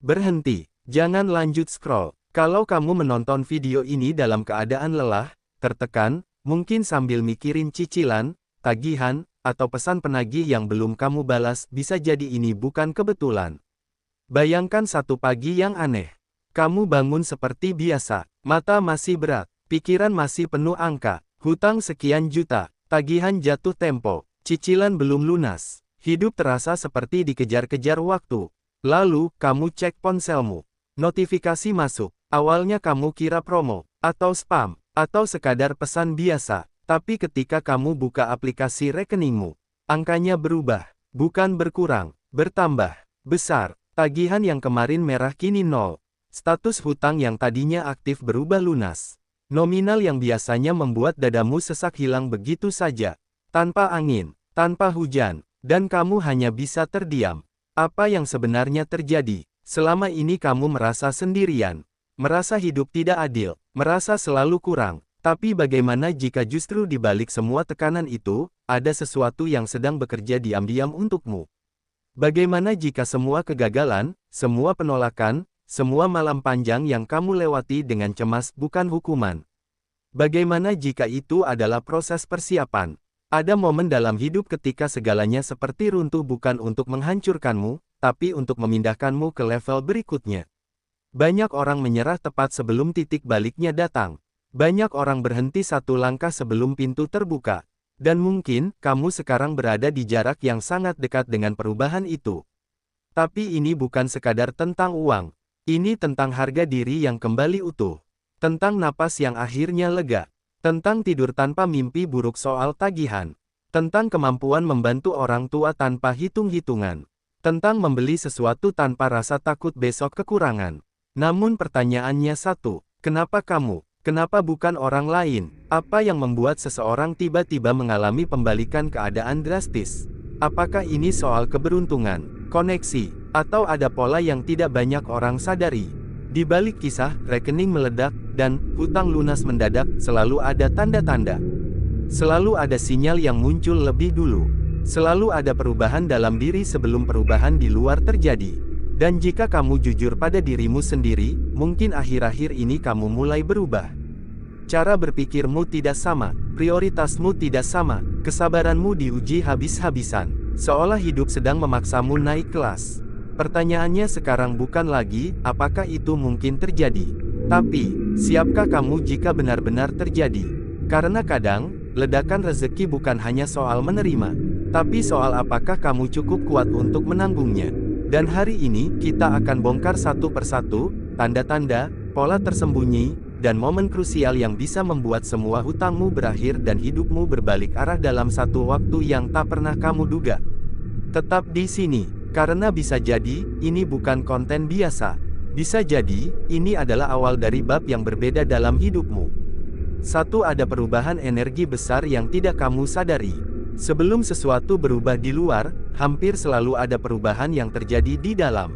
Berhenti. Jangan lanjut scroll. Kalau kamu menonton video ini dalam keadaan lelah, tertekan, mungkin sambil mikirin cicilan, tagihan, atau pesan penagih yang belum kamu balas, bisa jadi ini bukan kebetulan. Bayangkan satu pagi yang aneh. Kamu bangun seperti biasa, mata masih berat, pikiran masih penuh angka, hutang sekian juta, tagihan jatuh tempo, cicilan belum lunas. Hidup terasa seperti dikejar-kejar waktu. Lalu, kamu cek ponselmu. Notifikasi masuk. Awalnya kamu kira promo, atau spam, atau sekadar pesan biasa. Tapi ketika kamu buka aplikasi rekeningmu, angkanya berubah. Bukan berkurang, bertambah. Besar. Tagihan yang kemarin merah kini nol. Status hutang yang tadinya aktif berubah lunas. Nominal yang biasanya membuat dadamu sesak hilang begitu saja. Tanpa angin, tanpa hujan, dan kamu hanya bisa terdiam. Apa yang sebenarnya terjadi? Selama ini kamu merasa sendirian, merasa hidup tidak adil, merasa selalu kurang. Tapi bagaimana jika justru di balik semua tekanan itu, ada sesuatu yang sedang bekerja diam-diam untukmu? Bagaimana jika semua kegagalan, semua penolakan, semua malam panjang yang kamu lewati dengan cemas bukan hukuman? Bagaimana jika itu adalah proses persiapan? Ada momen dalam hidup ketika segalanya seperti runtuh bukan untuk menghancurkanmu, tapi untuk memindahkanmu ke level berikutnya. Banyak orang menyerah tepat sebelum titik baliknya datang. Banyak orang berhenti satu langkah sebelum pintu terbuka. Dan mungkin, kamu sekarang berada di jarak yang sangat dekat dengan perubahan itu. Tapi ini bukan sekadar tentang uang. Ini tentang harga diri yang kembali utuh. Tentang napas yang akhirnya lega. Tentang tidur tanpa mimpi buruk soal tagihan. Tentang kemampuan membantu orang tua tanpa hitung-hitungan. Tentang membeli sesuatu tanpa rasa takut besok kekurangan. Namun pertanyaannya satu, kenapa kamu? Kenapa bukan orang lain? Apa yang membuat seseorang tiba-tiba mengalami pembalikan keadaan drastis? Apakah ini soal keberuntungan, koneksi, atau ada pola yang tidak banyak orang sadari? Di balik kisah, rekening meledak, dan hutang lunas mendadak, selalu ada tanda-tanda. Selalu ada sinyal yang muncul lebih dulu. Selalu ada perubahan dalam diri sebelum perubahan di luar terjadi. Dan jika kamu jujur pada dirimu sendiri, mungkin akhir-akhir ini kamu mulai berubah. Cara berpikirmu tidak sama, prioritasmu tidak sama, kesabaranmu diuji habis-habisan. Seolah hidup sedang memaksamu naik kelas. Pertanyaannya sekarang bukan lagi, apakah itu mungkin terjadi? Tapi, siapkah kamu jika benar-benar terjadi? Karena kadang, ledakan rezeki bukan hanya soal menerima, tapi soal apakah kamu cukup kuat untuk menanggungnya. Dan hari ini, kita akan bongkar satu persatu, tanda-tanda, pola tersembunyi, dan momen krusial yang bisa membuat semua hutangmu berakhir dan hidupmu berbalik arah dalam satu waktu yang tak pernah kamu duga. Tetap di sini. Karena bisa jadi, ini bukan konten biasa. Bisa jadi, ini adalah awal dari bab yang berbeda dalam hidupmu. Satu, ada perubahan energi besar yang tidak kamu sadari. Sebelum sesuatu berubah di luar, hampir selalu ada perubahan yang terjadi di dalam.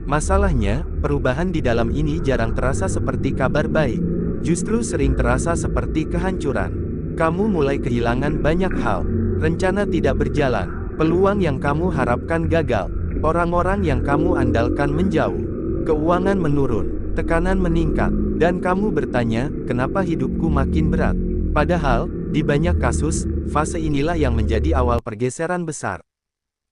Masalahnya, perubahan di dalam ini jarang terasa seperti kabar baik. Justru sering terasa seperti kehancuran. Kamu mulai kehilangan banyak hal. Rencana tidak berjalan. Peluang yang kamu harapkan gagal. Orang-orang yang kamu andalkan menjauh. Keuangan menurun. Tekanan meningkat. Dan kamu bertanya, kenapa hidupku makin berat? Padahal, di banyak kasus, fase inilah yang menjadi awal pergeseran besar.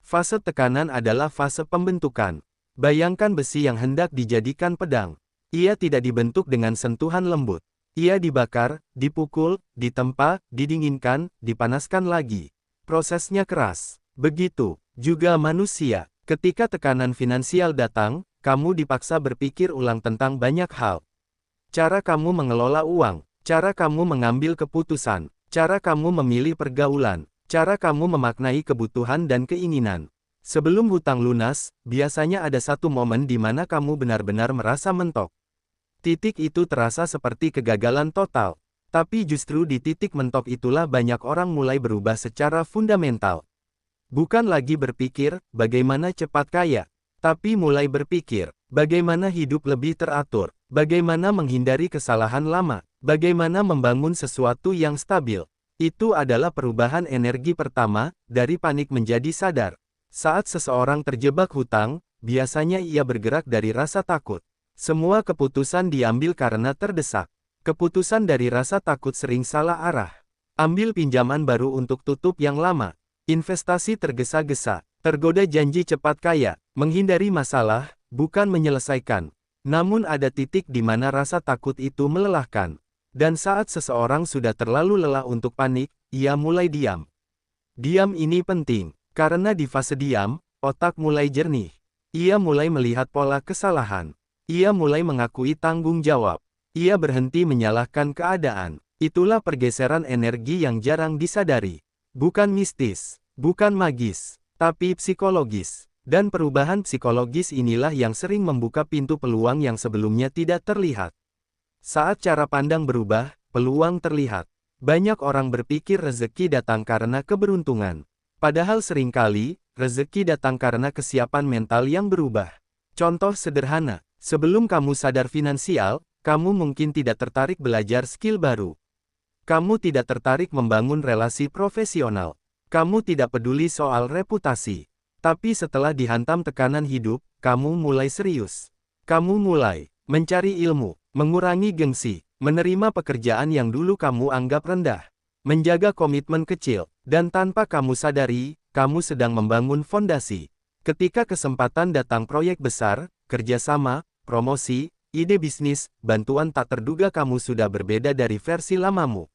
Fase tekanan adalah fase pembentukan. Bayangkan besi yang hendak dijadikan pedang. Ia tidak dibentuk dengan sentuhan lembut. Ia dibakar, dipukul, ditempa, didinginkan, dipanaskan lagi. Prosesnya keras. Begitu juga manusia. Ketika tekanan finansial datang, kamu dipaksa berpikir ulang tentang banyak hal. Cara kamu mengelola uang, cara kamu mengambil keputusan, cara kamu memilih pergaulan, cara kamu memaknai kebutuhan dan keinginan. Sebelum hutang lunas, biasanya ada satu momen di mana kamu benar-benar merasa mentok. Titik itu terasa seperti kegagalan total. Tapi justru di titik mentok itulah banyak orang mulai berubah secara fundamental. Bukan lagi berpikir, bagaimana cepat kaya. Tapi mulai berpikir, bagaimana hidup lebih teratur, bagaimana menghindari kesalahan lama, bagaimana membangun sesuatu yang stabil. Itu adalah perubahan energi pertama, dari panik menjadi sadar. Saat seseorang terjebak hutang, biasanya ia bergerak dari rasa takut. Semua keputusan diambil karena terdesak. Keputusan dari rasa takut sering salah arah. Ambil pinjaman baru untuk tutup yang lama. Investasi tergesa-gesa, tergoda janji cepat kaya, menghindari masalah, bukan menyelesaikan. Namun ada titik di mana rasa takut itu melelahkan. Dan saat seseorang sudah terlalu lelah untuk panik, ia mulai diam. Diam ini penting, karena di fase diam, otak mulai jernih. Ia mulai melihat pola kesalahan. Ia mulai mengakui tanggung jawab. Ia berhenti menyalahkan keadaan. Itulah pergeseran energi yang jarang disadari. Bukan mistis, bukan magis, tapi psikologis. Dan perubahan psikologis inilah yang sering membuka pintu peluang yang sebelumnya tidak terlihat. Saat cara pandang berubah, peluang terlihat. Banyak orang berpikir rezeki datang karena keberuntungan. Padahal seringkali, rezeki datang karena kesiapan mental yang berubah. Contoh sederhana, sebelum kamu sadar finansial, kamu mungkin tidak tertarik belajar skill baru. Kamu tidak tertarik membangun relasi profesional. Kamu tidak peduli soal reputasi. Tapi setelah dihantam tekanan hidup, kamu mulai serius. Kamu mulai mencari ilmu, mengurangi gengsi, menerima pekerjaan yang dulu kamu anggap rendah, menjaga komitmen kecil, dan tanpa kamu sadari, kamu sedang membangun fondasi. Ketika kesempatan datang proyek besar, kerjasama, promosi, ide bisnis, bantuan tak terduga, kamu sudah berbeda dari versi lamamu.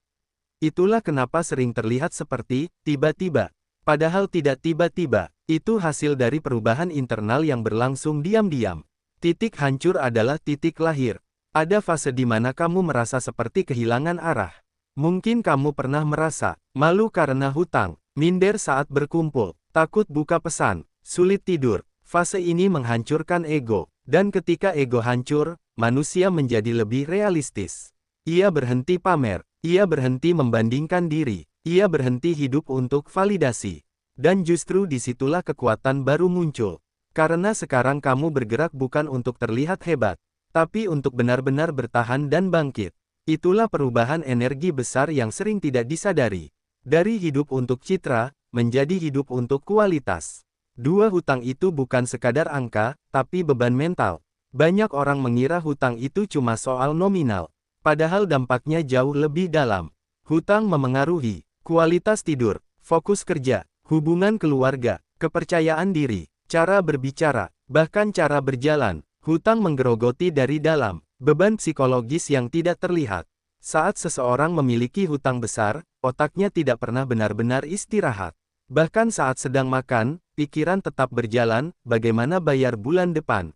Itulah kenapa sering terlihat seperti tiba-tiba. Padahal tidak tiba-tiba, itu hasil dari perubahan internal yang berlangsung diam-diam. Titik hancur adalah titik lahir. Ada fase di mana kamu merasa seperti kehilangan arah. Mungkin kamu pernah merasa malu karena hutang, minder saat berkumpul, takut buka pesan, sulit tidur. Fase ini menghancurkan ego, dan ketika ego hancur, manusia menjadi lebih realistis. Ia berhenti pamer, ia berhenti membandingkan diri, ia berhenti hidup untuk validasi. Dan justru disitulah kekuatan baru muncul. Karena sekarang kamu bergerak bukan untuk terlihat hebat, tapi untuk benar-benar bertahan dan bangkit. Itulah perubahan energi besar yang sering tidak disadari. Dari hidup untuk citra, menjadi hidup untuk kualitas. Dua hutang itu bukan sekadar angka, tapi beban mental. Banyak orang mengira hutang itu cuma soal nominal. Padahal dampaknya jauh lebih dalam. Hutang memengaruhi kualitas tidur, fokus kerja, hubungan keluarga, kepercayaan diri, cara berbicara, bahkan cara berjalan. Hutang menggerogoti dari dalam, beban psikologis yang tidak terlihat. Saat seseorang memiliki hutang besar, otaknya tidak pernah benar-benar istirahat. Bahkan saat sedang makan, pikiran tetap berjalan, bagaimana bayar bulan depan?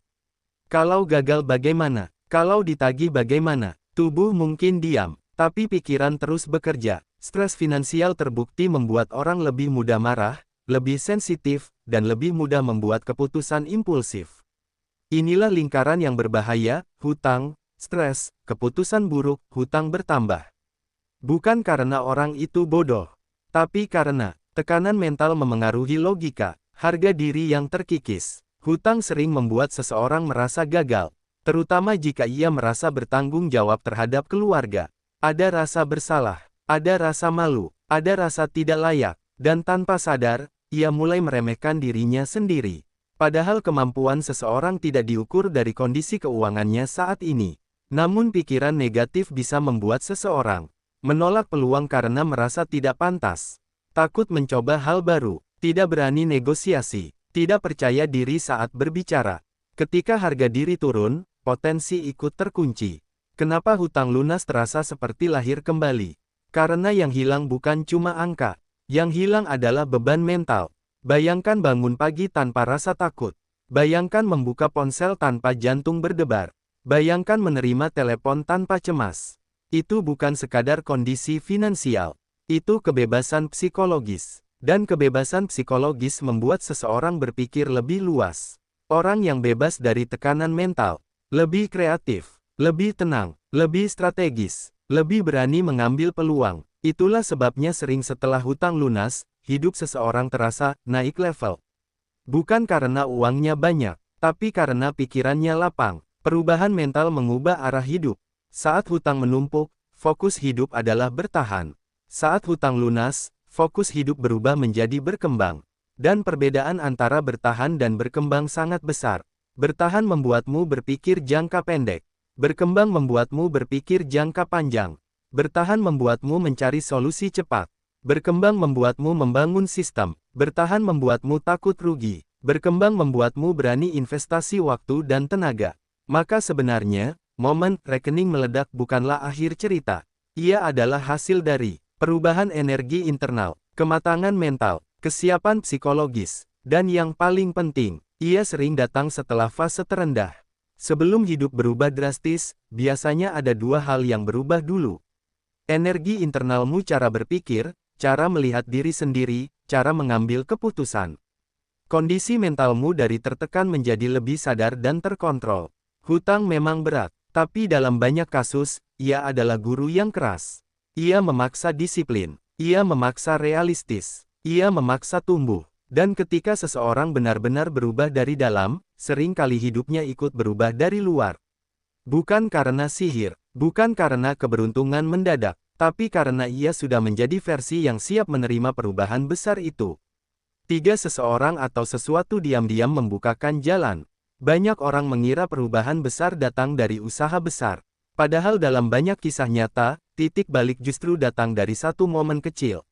Kalau gagal bagaimana? Kalau ditagih bagaimana? Tubuh mungkin diam, tapi pikiran terus bekerja. Stres finansial terbukti membuat orang lebih mudah marah, lebih sensitif, dan lebih mudah membuat keputusan impulsif. Inilah lingkaran yang berbahaya, hutang, stres, keputusan buruk, hutang bertambah. Bukan karena orang itu bodoh, tapi karena tekanan mental memengaruhi logika, harga diri yang terkikis. Hutang sering membuat seseorang merasa gagal, terutama jika ia merasa bertanggung jawab terhadap keluarga. Ada rasa bersalah, ada rasa malu, ada rasa tidak layak, dan tanpa sadar, ia mulai meremehkan dirinya sendiri. Padahal kemampuan seseorang tidak diukur dari kondisi keuangannya saat ini. Namun pikiran negatif bisa membuat seseorang menolak peluang karena merasa tidak pantas, takut mencoba hal baru, tidak berani negosiasi, tidak percaya diri saat berbicara. Ketika harga diri turun, potensi ikut terkunci. Kenapa hutang lunas terasa seperti lahir kembali? Karena yang hilang bukan cuma angka, yang hilang adalah beban mental. Bayangkan bangun pagi tanpa rasa takut. Bayangkan membuka ponsel tanpa jantung berdebar. Bayangkan menerima telepon tanpa cemas. Itu bukan sekadar kondisi finansial. Itu kebebasan psikologis. Dan kebebasan psikologis membuat seseorang berpikir lebih luas. Orang yang bebas dari tekanan mental, lebih kreatif, lebih tenang, lebih strategis, lebih berani mengambil peluang. Itulah sebabnya sering setelah hutang lunas, hidup seseorang terasa naik level. Bukan karena uangnya banyak, tapi karena pikirannya lapang. Perubahan mental mengubah arah hidup. Saat hutang menumpuk, fokus hidup adalah bertahan. Saat hutang lunas, fokus hidup berubah menjadi berkembang. Dan perbedaan antara bertahan dan berkembang sangat besar. Bertahan membuatmu berpikir jangka pendek. Berkembang membuatmu berpikir jangka panjang. Bertahan membuatmu mencari solusi cepat. Berkembang membuatmu membangun sistem. Bertahan membuatmu takut rugi. Berkembang membuatmu berani investasi waktu dan tenaga. Maka sebenarnya, momen rekening meledak bukanlah akhir cerita. Ia adalah hasil dari perubahan energi internal, kematangan mental, kesiapan psikologis, dan yang paling penting, ia sering datang setelah fase terendah. Sebelum hidup berubah drastis, biasanya ada dua hal yang berubah dulu. Energi internalmu, cara berpikir, cara melihat diri sendiri, cara mengambil keputusan. Kondisi mentalmu dari tertekan menjadi lebih sadar dan terkontrol. Hutang memang berat, tapi dalam banyak kasus, ia adalah guru yang keras. Ia memaksa disiplin, ia memaksa realistis, ia memaksa tumbuh. Dan ketika seseorang benar-benar berubah dari dalam, seringkali hidupnya ikut berubah dari luar. Bukan karena sihir, bukan karena keberuntungan mendadak, tapi karena ia sudah menjadi versi yang siap menerima perubahan besar itu. 3. Seseorang atau sesuatu diam-diam membukakan jalan. Banyak orang mengira perubahan besar datang dari usaha besar. Padahal dalam banyak kisah nyata, titik balik justru datang dari satu momen kecil.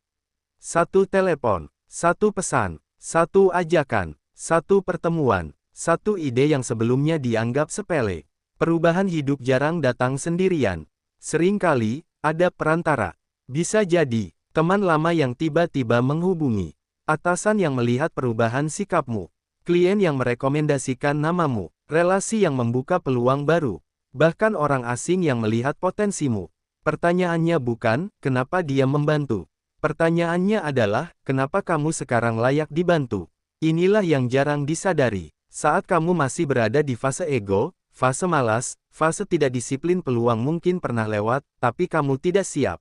Satu telepon, satu pesan, satu ajakan, satu pertemuan, satu ide yang sebelumnya dianggap sepele. Perubahan hidup jarang datang sendirian. Seringkali, ada perantara. Bisa jadi, teman lama yang tiba-tiba menghubungi. Atasan yang melihat perubahan sikapmu. Klien yang merekomendasikan namamu. Relasi yang membuka peluang baru. Bahkan orang asing yang melihat potensimu. Pertanyaannya bukan, kenapa dia membantu. Pertanyaannya adalah, kenapa kamu sekarang layak dibantu? Inilah yang jarang disadari. Saat kamu masih berada di fase ego, fase malas, fase tidak disiplin, peluang mungkin pernah lewat, tapi kamu tidak siap.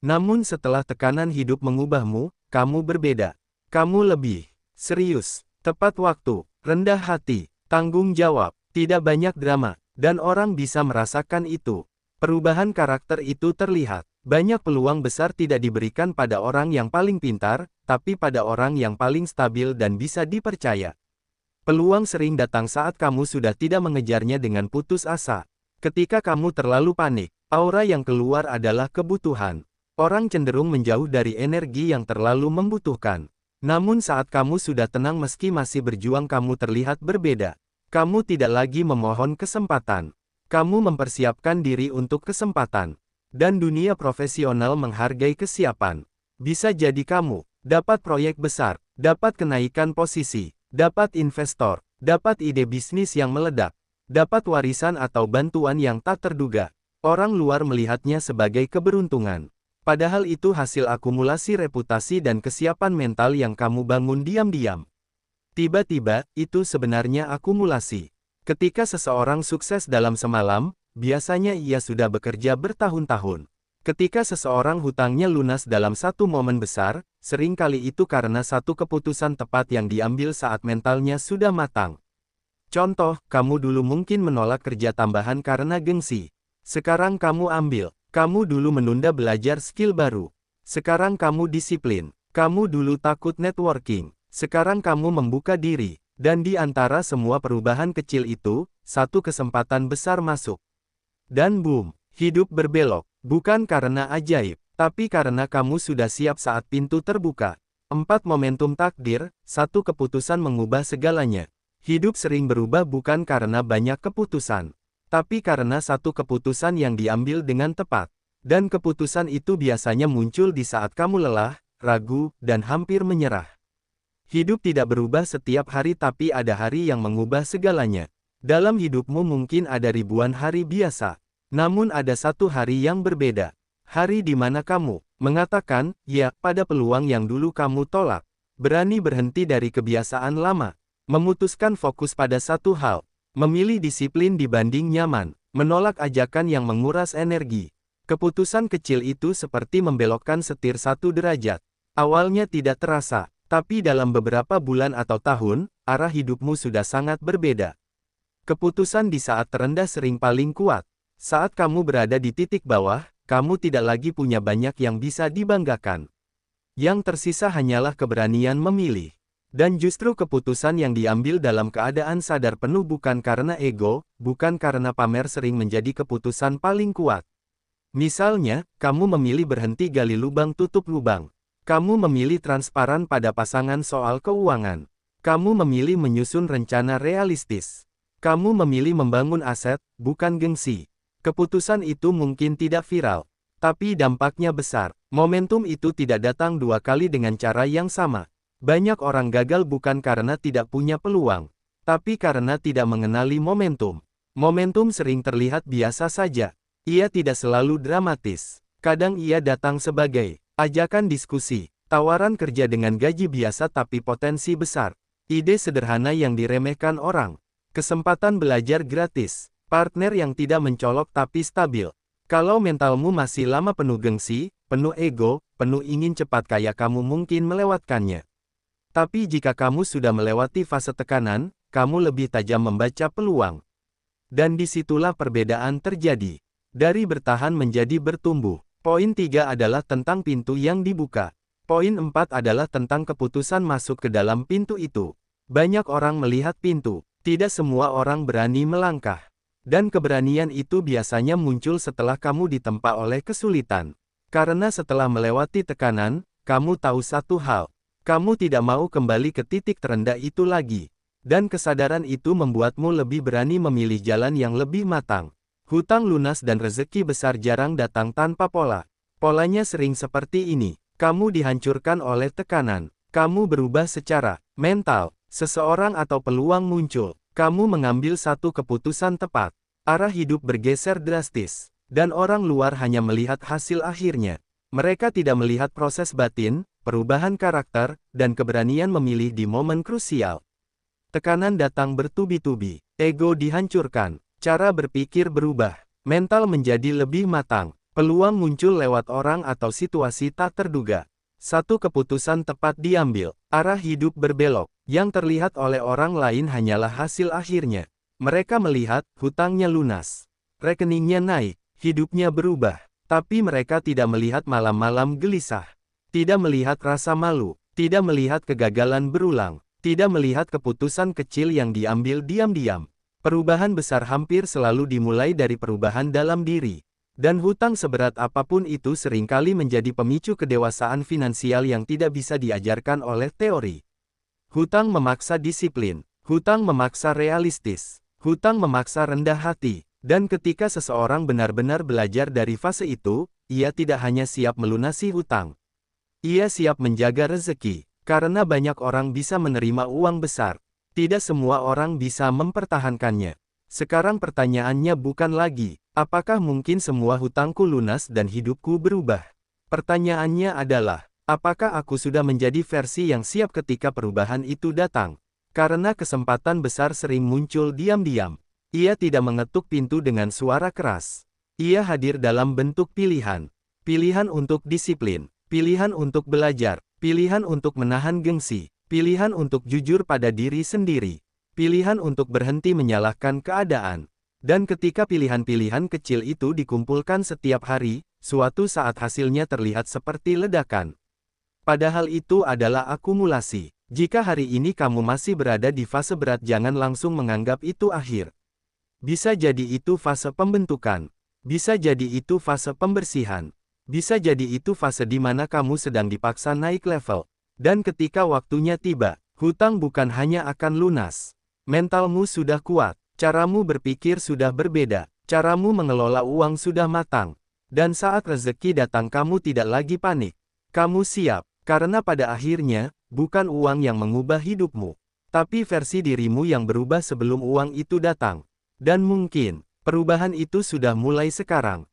Namun setelah tekanan hidup mengubahmu, kamu berbeda. Kamu lebih serius, tepat waktu, rendah hati, tanggung jawab, tidak banyak drama, dan orang bisa merasakan itu. Perubahan karakter itu terlihat. Banyak peluang besar tidak diberikan pada orang yang paling pintar, tapi pada orang yang paling stabil dan bisa dipercaya. Peluang sering datang saat kamu sudah tidak mengejarnya dengan putus asa. Ketika kamu terlalu panik, aura yang keluar adalah kebutuhan. Orang cenderung menjauh dari energi yang terlalu membutuhkan. Namun saat kamu sudah tenang meski masih berjuang, kamu terlihat berbeda. Kamu tidak lagi memohon kesempatan. Kamu mempersiapkan diri untuk kesempatan. Dan dunia profesional menghargai kesiapan. Bisa jadi kamu dapat proyek besar, dapat kenaikan posisi, dapat investor, dapat ide bisnis yang meledak, dapat warisan atau bantuan yang tak terduga. Orang luar melihatnya sebagai keberuntungan. Padahal itu hasil akumulasi reputasi dan kesiapan mental yang kamu bangun diam-diam. Tiba-tiba, itu sebenarnya akumulasi. Ketika seseorang sukses dalam semalam, biasanya ia sudah bekerja bertahun-tahun. Ketika seseorang hutangnya lunas dalam satu momen besar, seringkali itu karena satu keputusan tepat yang diambil saat mentalnya sudah matang. Contoh, kamu dulu mungkin menolak kerja tambahan karena gengsi. Sekarang kamu ambil. Kamu dulu menunda belajar skill baru. Sekarang kamu disiplin. Kamu dulu takut networking. Sekarang kamu membuka diri. Dan di antara semua perubahan kecil itu, satu kesempatan besar masuk. Dan boom, hidup berbelok. Bukan karena ajaib, tapi karena kamu sudah siap saat pintu terbuka. 4. Momentum takdir, satu keputusan mengubah segalanya. Hidup sering berubah bukan karena banyak keputusan, tapi karena satu keputusan yang diambil dengan tepat. Dan keputusan itu biasanya muncul di saat kamu lelah, ragu, dan hampir menyerah. Hidup tidak berubah setiap hari, tapi ada hari yang mengubah segalanya. Dalam hidupmu mungkin ada ribuan hari biasa. Namun ada satu hari yang berbeda. Hari di mana kamu mengatakan ya pada peluang yang dulu kamu tolak. Berani berhenti dari kebiasaan lama. Memutuskan fokus pada satu hal. Memilih disiplin dibanding nyaman. Menolak ajakan yang menguras energi. Keputusan kecil itu seperti membelokkan setir 1 derajat. Awalnya tidak terasa, tapi dalam beberapa bulan atau tahun, arah hidupmu sudah sangat berbeda. Keputusan di saat terendah sering paling kuat. Saat kamu berada di titik bawah, kamu tidak lagi punya banyak yang bisa dibanggakan. Yang tersisa hanyalah keberanian memilih. Dan justru keputusan yang diambil dalam keadaan sadar penuh bukan karena ego, bukan karena pamer sering menjadi keputusan paling kuat. Misalnya, kamu memilih berhenti gali lubang tutup lubang. Kamu memilih transparan pada pasangan soal keuangan. Kamu memilih menyusun rencana realistis. Kamu memilih membangun aset, bukan gengsi. Keputusan itu mungkin tidak viral, tapi dampaknya besar. Momentum itu tidak datang dua kali dengan cara yang sama. Banyak orang gagal bukan karena tidak punya peluang, tapi karena tidak mengenali momentum. Momentum sering terlihat biasa saja. Ia tidak selalu dramatis. Kadang ia datang sebagai ajakan diskusi, tawaran kerja dengan gaji biasa tapi potensi besar, ide sederhana yang diremehkan orang, kesempatan belajar gratis, partner yang tidak mencolok tapi stabil. Kalau mentalmu masih lama penuh gengsi, penuh ego, penuh ingin cepat kaya, kamu mungkin melewatkannya. Tapi jika kamu sudah melewati fase tekanan, kamu lebih tajam membaca peluang. Dan disitulah perbedaan terjadi. Dari bertahan menjadi bertumbuh. Poin 3 adalah tentang pintu yang dibuka. Poin 4 adalah tentang keputusan masuk ke dalam pintu itu. Banyak orang melihat pintu, tidak semua orang berani melangkah. Dan keberanian itu biasanya muncul setelah kamu ditempa oleh kesulitan. Karena setelah melewati tekanan, kamu tahu satu hal. Kamu tidak mau kembali ke titik terendah itu lagi. Dan kesadaran itu membuatmu lebih berani memilih jalan yang lebih matang. Hutang lunas dan rezeki besar jarang datang tanpa pola. Polanya sering seperti ini. Kamu dihancurkan oleh tekanan. Kamu berubah secara mental. Seseorang atau peluang muncul. Kamu mengambil satu keputusan tepat. Arah hidup bergeser drastis. Dan orang luar hanya melihat hasil akhirnya. Mereka tidak melihat proses batin, perubahan karakter, dan keberanian memilih di momen krusial. Tekanan datang bertubi-tubi. Ego dihancurkan. Cara berpikir berubah. Mental menjadi lebih matang. Peluang muncul lewat orang atau situasi tak terduga. Satu keputusan tepat diambil. Arah hidup berbelok. Yang terlihat oleh orang lain hanyalah hasil akhirnya. Mereka melihat hutangnya lunas. Rekeningnya naik. Hidupnya berubah. Tapi mereka tidak melihat malam-malam gelisah. Tidak melihat rasa malu. Tidak melihat kegagalan berulang. Tidak melihat keputusan kecil yang diambil diam-diam. Perubahan besar hampir selalu dimulai dari perubahan dalam diri. Dan hutang seberat apapun itu seringkali menjadi pemicu kedewasaan finansial yang tidak bisa diajarkan oleh teori. Hutang memaksa disiplin. Hutang memaksa realistis. Hutang memaksa rendah hati. Dan ketika seseorang benar-benar belajar dari fase itu, ia tidak hanya siap melunasi hutang. Ia siap menjaga rezeki. Karena banyak orang bisa menerima uang besar. Tidak semua orang bisa mempertahankannya. Sekarang pertanyaannya bukan lagi, apakah mungkin semua hutangku lunas dan hidupku berubah? Pertanyaannya adalah, apakah aku sudah menjadi versi yang siap ketika perubahan itu datang? Karena kesempatan besar sering muncul diam-diam. Ia tidak mengetuk pintu dengan suara keras. Ia hadir dalam bentuk pilihan. Pilihan untuk disiplin. Pilihan untuk belajar. Pilihan untuk menahan gengsi. Pilihan untuk jujur pada diri sendiri. Pilihan untuk berhenti menyalahkan keadaan. Dan ketika pilihan-pilihan kecil itu dikumpulkan setiap hari, suatu saat hasilnya terlihat seperti ledakan. Padahal itu adalah akumulasi. Jika hari ini kamu masih berada di fase berat, jangan langsung menganggap itu akhir. Bisa jadi itu fase pembentukan. Bisa jadi itu fase pembersihan. Bisa jadi itu fase di mana kamu sedang dipaksa naik level. Dan ketika waktunya tiba, hutang bukan hanya akan lunas. Mentalmu sudah kuat, caramu berpikir sudah berbeda, caramu mengelola uang sudah matang. Dan saat rezeki datang kamu tidak lagi panik. Kamu siap, karena pada akhirnya, bukan uang yang mengubah hidupmu, tapi versi dirimu yang berubah sebelum uang itu datang. Dan mungkin, perubahan itu sudah mulai sekarang.